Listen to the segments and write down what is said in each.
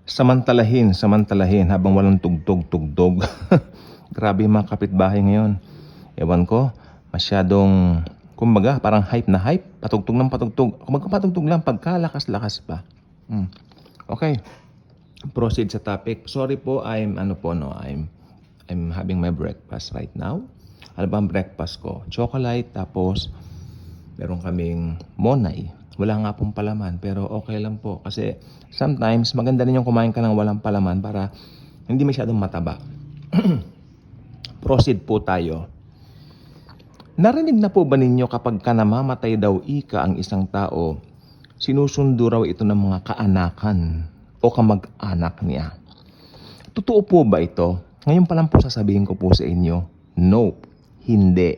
Samantalahin habang walang tugtog-tugtog. Grabe yung mga kapitbahay ngayon. Ewan ko, masyadong, kumbaga, parang hype na hype. Patugtog ng patugtog. Kumbaga patugtog lang, pagkalakas-lakas pa. Okay, proceed sa topic. Sorry po, I'm having my breakfast right now. Ano ba ang breakfast ko? Chocolate, tapos meron kaming monay. Wala nga pong palaman, pero okay lang po. Kasi sometimes, maganda rin yung kumain ka ng walang palaman para hindi masyadong mataba. Proceed po tayo. Narinig na po ba ninyo kapag ka namamatay daw ika ang isang tao, sinusundo raw ito ng mga kaanakan o kamag-anak niya? Totoo po ba ito? Ngayon pa lang po sasabihin ko po sa inyo, no, hindi.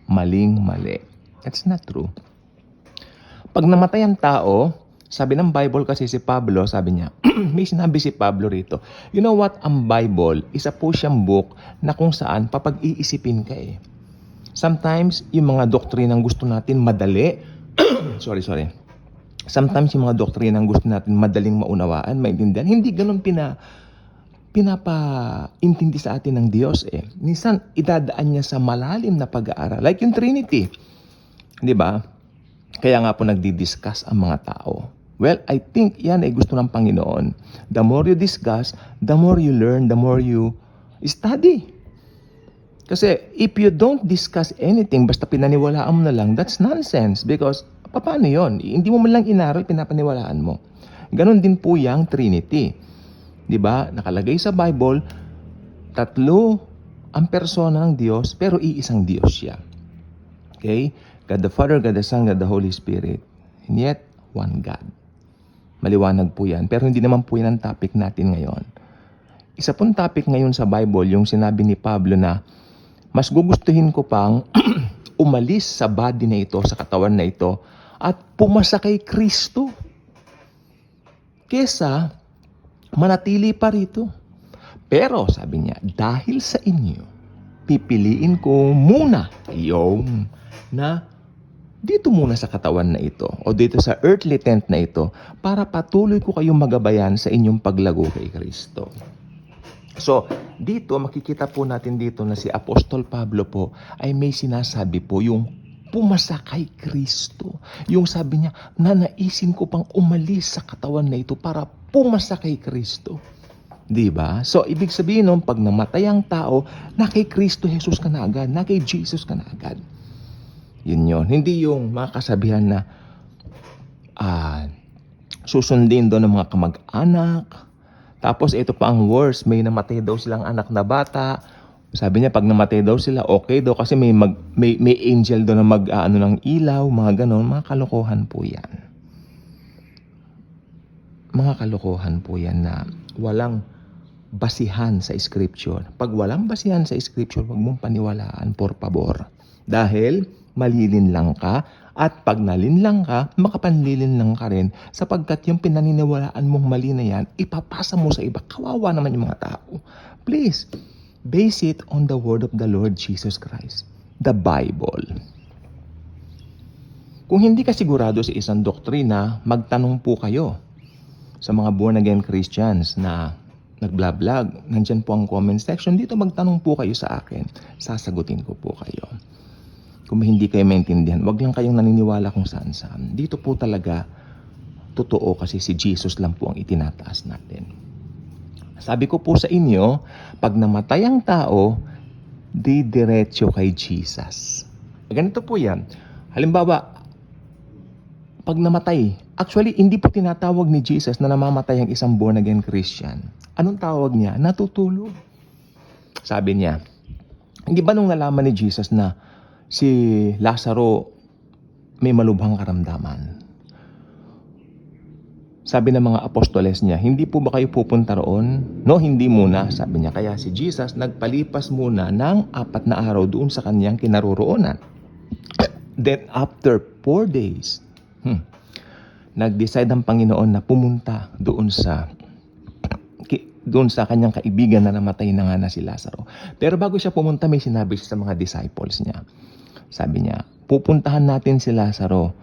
Maling-mali. That's not true. Pag namatay ang tao, sabi ng Bible kasi si Pablo, sabi niya, may sinabi si Pablo rito, you know what, ang Bible, isa po siyang book na kung saan papag-iisipin ka eh. Sometimes, yung mga doktrinang gusto natin madali, sorry. Sometimes yung mga doktrinang gusto natin madaling maunawaan, maintindihan, hindi ganun pinapaintindi sa atin ng Diyos eh. Minsan, idadaan niya sa malalim na pag-aaral. Like yung Trinity. Di ba? Kaya nga po nagdi-discuss ang mga tao. Well, I think yan ay gusto ng Panginoon. The more you discuss, the more you learn, the more you study. Kasi if you don't discuss anything, basta pinaniwalaan mo na lang, that's nonsense. Because, paano yun? Hindi mo man lang inaral, pinapaniwalaan mo. Ganon din po yung Trinity. Diba? Nakalagay sa Bible, 3 ang persona ng Diyos, pero iisang Diyos siya. Okay? God the Father, God the Son, God the Holy Spirit. And yet, one God. Maliwanag po yan. Pero hindi naman po yan ang topic natin ngayon. Isa pong topic ngayon sa Bible, yung sinabi ni Pablo na, mas gugustuhin ko pang umalis sa body na ito, sa katawan na ito, at pumasa kay Kristo. Kesa, manatili pa rito. Pero, sabi niya, dahil sa inyo, pipiliin ko muna yung na dito muna sa katawan na ito o dito sa earthly tent na ito para patuloy ko kayong magabayan sa inyong paglago kay Kristo. So, dito, makikita po natin dito na si Apostol Pablo po ay may sinasabi po yung pumasa kay Kristo. Yung sabi niya, nanaisin ko pang umalis sa katawan na ito para pumasa kay Kristo. Diba? So, ibig sabihin nun, pag namatay ang tao, na kay Kristo Jesus ka na agad, na kay Jesus ka na agad. Yun yun. Hindi yung mga kasabihan na susundin doon ng mga kamag-anak. Tapos ito pa ang worst, may namatay daw silang anak na bata. Sabi niya pag namatay daw sila, okay daw kasi may angel doon na mag-aano ng ilaw, mga ganon. Mga kalokohan po yan. Mga kalokohan po yan na walang basihan sa scripture. Pag walang basihan sa scripture, wag mong paniwalaan, por favor. Dahil malilinlang ka, at pag nalinlang ka, makapanlilinlang ka rin sapagkat yung pinaniniwalaan mong mali na yan, ipapasa mo sa iba. Kawawa naman yung mga tao. Please, base it on the word of the Lord Jesus Christ, the Bible. Kung hindi ka sigurado sa isang doktrina, magtanong po kayo sa mga born-again Christians na nag-vlog. Nandyan po ang comment section. Dito magtanong po kayo sa akin. Sasagutin ko po kayo. Kung hindi kayo maintindihan, wag lang kayong naniniwala kung saan-saan. Dito po talaga, totoo kasi si Jesus lang po ang itinataas natin. Sabi ko po sa inyo, pag namatay ang tao, diretso kay Jesus. Ganito po yan. Halimbawa, pag namatay, actually, hindi po tinatawag ni Jesus na namamatay ang isang born-again Christian. Anong tawag niya? Natutulog. Sabi niya, hindi ba nung nalaman ni Jesus na si Lazaro may malubhang karamdaman? Sabi ng mga apostoles niya, hindi po ba kayo pupunta roon? No, hindi muna, sabi niya. Kaya si Jesus nagpalipas muna ng 4 na araw doon sa kanyang kinaroroonan. Then after 4 days, nag-decide ang Panginoon na pumunta doon sa kanyang kaibigan na namatay na nga na si Lazaro. Pero bago siya pumunta, may sinabi siya sa mga disciples niya. Sabi niya, pupuntahan natin si Lazaro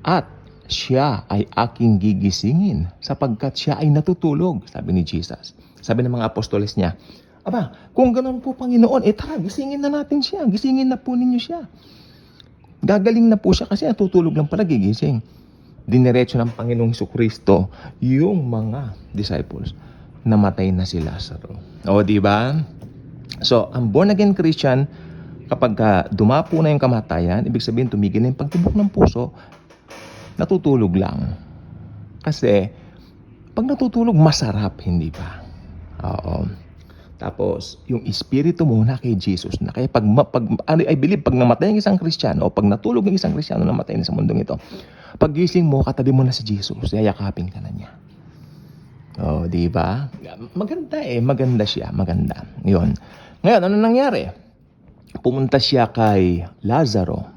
at siya ay aking gigisingin sapagkat siya ay natutulog, sabi ni Jesus. Sabi ng mga apostoles niya, aba, kung ganoon po Panginoon, tara, gisingin na natin siya. Gisingin na po ninyo siya. Gagaling na po siya kasi natutulog lang pala, gigising. Diniretso ng Panginoong Jesucristo yung mga disciples. Namatay na si Lazaro. O, di ba? So, ang born-again Christian, kapag dumapo na yung kamatayan, ibig sabihin tumigil na yung pagtibok ng puso, natutulog lang. Kasi, pag natutulog, masarap, hindi ba? Oo. Tapos, yung espiritu muna kay Jesus na. Kaya I believe, pag namatay ang isang Kristiyano, o pag natulog ang isang Kristiyano, namatay na sa mundong ito, pag gising mo, katabi mo na si Jesus, yayakapin ka na niya. Oh, di ba? Maganda maganda siya, maganda. 'Yon. Ngayon, ano nangyari? Pumunta siya kay Lazaro.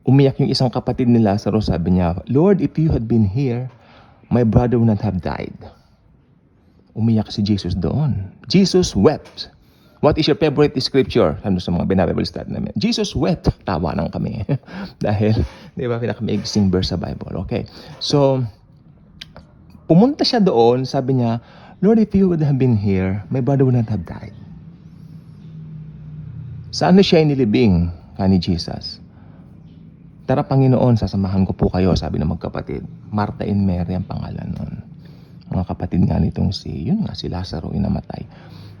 Umiyak yung isang kapatid ni Lazaro, sabi niya, Lord, if you had been here, my brother would not have died. Umiyak si Jesus doon. Jesus wept. What is your favorite scripture? Ano sa mga Bible study namin? Jesus wept. Tawa lang kami. Dahil, di ba, pinaka-amazing verse sa Bible. Okay. So, pumunta siya doon, sabi niya, Lord, if you would have been here, my brother would not have died. Saan siya inilibing ni Jesus? Tara Panginoon, sasamahan ko po kayo, sabi ng magkapatid. Martha and Mary ang pangalan nun. Mga kapatid nga nitong si Lazaro, inamatay.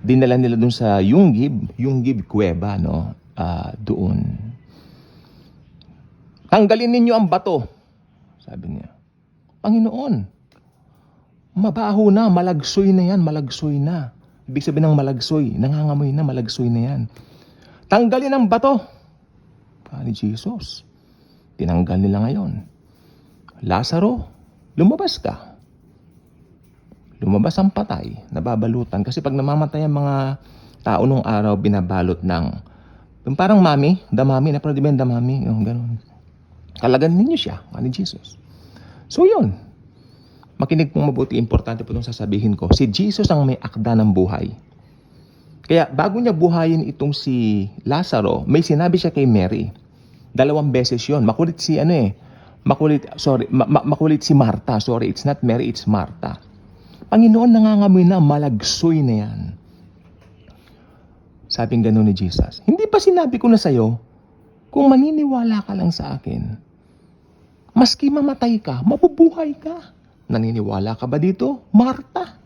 Dinala nila dun sa Yunggib Kuweba, no? Doon. Tanggalin ninyo ang bato, sabi niya. Panginoon, mabaho na, malagsoy na yan, malagsoy na. Ibig sabihin ng malagsoy, nangangamoy na, malagsoy na yan. Tanggalin ang bato. Ni Jesus. Tinanggal nila ngayon. Lazaro, lumabas ka. Lumabas ang patay, nababalutan. Kasi pag namamatay ang mga tao nung araw, binabalot ng, yung parang mami, damami, naprodimen damami, yung ganun. Kalagan ninyo siya, ni Jesus. So yun. Makinig pong mabuti, importante po itong sasabihin ko. Si Jesus ang may akda ng buhay. Kaya bago niya buhayin itong si Lazaro, may sinabi siya kay Mary. 2 beses yun. Makulit si makulit si Martha. Sorry, it's not Mary, it's Martha. Panginoon, nangangamoy na, malagsoy na yan. Sabing gano'n ni Jesus. Hindi ba sinabi ko na sa'yo, kung maniniwala ka lang sa akin, maski mamatay ka, mabubuhay ka. Naniniwala ka ba dito? Martha.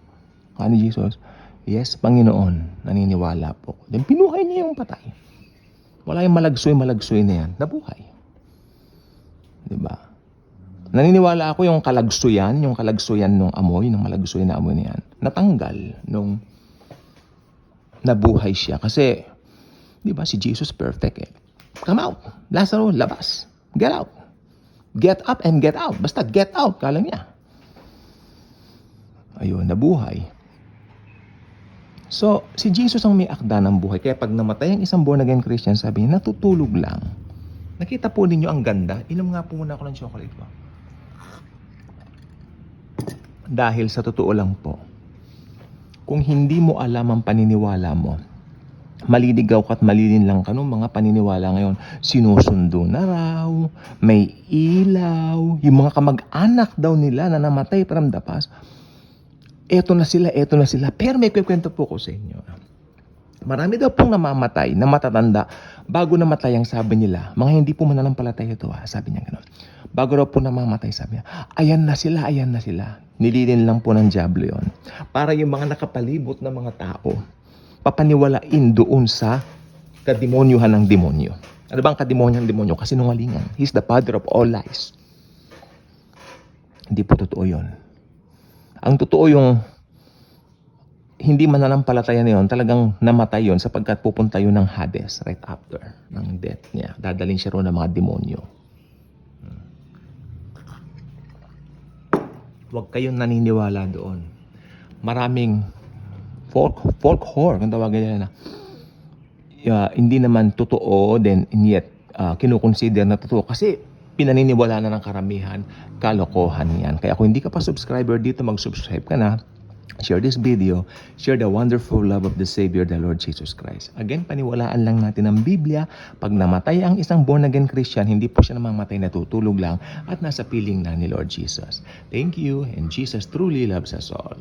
Ni Jesus, yes, Panginoon, naniniwala po. Then pinuhay niya yung patay. Wala yung malagsoy na yan. Nabuhay. Diba? Naniniwala ako yung kalagsoyan nung amoy, nung malagsoy na amoy na yan, natanggal nung nabuhay siya. Kasi, diba, si Jesus perfect eh. Come out. Lazaro, labas. Get out. Get up and get out. Basta get out, kala niya. Ayun, nabuhay. So, si Jesus ang may akda ng buhay. Kaya pag namatay ang isang born-again Christian, sabi niya, natutulog lang. Nakita po ninyo ang ganda. Inom nga po muna ako ng chocolate ko. Dahil sa totoo lang po, kung hindi mo alam ang paniniwala mo, maliligaw ka at malilin lang ka nung mga paniniwala ngayon. Sinusundo na raw, may ilaw, yung mga kamag-anak daw nila na namatay from the past. Eto na sila. Pero may kwento po ko sa inyo. Marami daw pong namamatay na matatanda bago namatay ang sabi nila. Mga hindi po mananampalataya ito, sabi niya gano'n. Bago raw po namamatay, sabi niya, ayan na sila. Nililin lang po ng dyablo yun. Para yung mga nakapalibot na mga tao, papaniwalain doon sa kademonyuhan ng demonyo. Ano bang kademonyuhan ng demonyo? Kasinungalingan. He's the father of all lies. Hindi po totoo yun. Ang totoo yung hindi mananampalataya na yun, talagang namatay yun sapagkat pupunta yun ng Hades right after ng death niya. Dadalhin siya roon ng mga demonyo. Huwag kayong naniniwala doon. Maraming folk horror, kung tawagin nila na hindi naman totoo, then yet kinukonsider na totoo. Kasi pinaniniwala na ng karamihan, kalokohan yan. Kaya kung hindi ka pa subscriber dito, mag-subscribe ka na. share this video, share the wonderful love of the Savior, the Lord Jesus Christ. Again, paniwalaan lang natin ang Biblia. Pag namatay ang isang born-again Christian, hindi po siya namamatay, natutulog lang at nasa piling na ni Lord Jesus. Thank you, and Jesus truly loves us all.